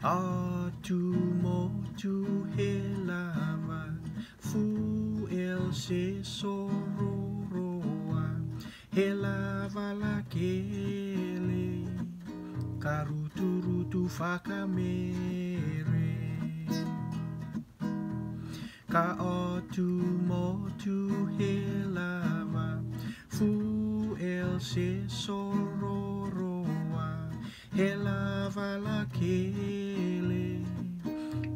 Atumotu Helava Fu el se sororoa Helava la kele Karuturutu fakamere Ka Atumotu Helava Fu el se sororoa Helava la kele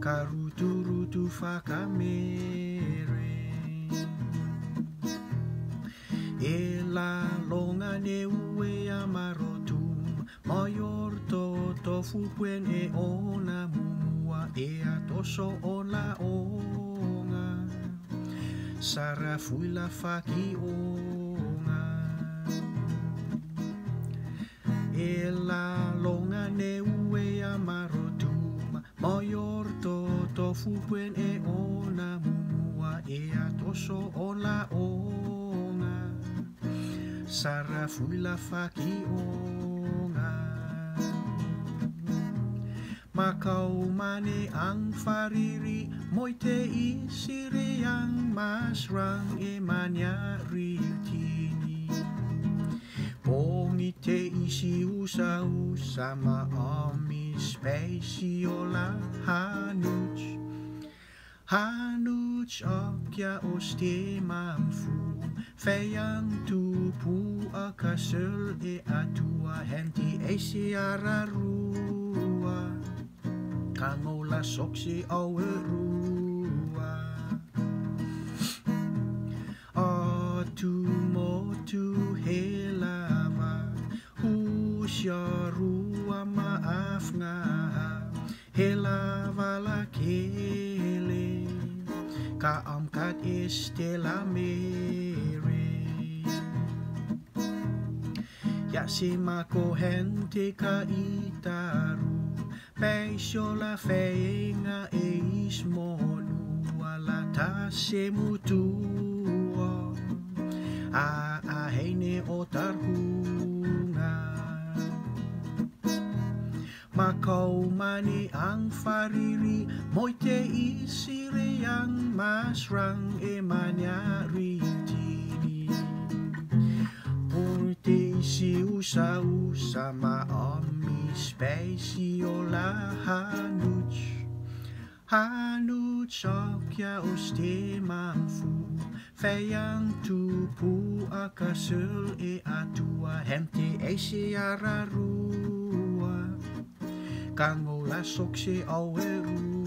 Karuturutu fakamere Ela longa ne ue amarotum Mayor to tofu puen e ona mumua E atoso o la onga Sara fui la faki onga Ela longa ne ue amarotum Mayor to tofu puen e ona mumua E atoso o la onga Sara fui la faki onga Makau mane ang fariri Moi te isiri ang masrang e manyari tini Pongi te isi usa ma ami speciola hanuch Hanuch akya oste mamfu Feyang tupu akasel e atua henti esi ararua Kangola soksi awerua Atumotu Helava Husia rua maaf nga Helava la kele Kaamkat istela mere Yasimako hente ka itaru Peisyo la feinga e ismonu Ala tase mutua Aahene o tarhunga Makau mani ang fariri Moi te isiri ang masrang e manyari tini Moi te isi usa ma ami speciola hanuch Hanuch akya oste mamfu Feyang tupu akasel e atua Hemte esi ararua Kangola soksi aweru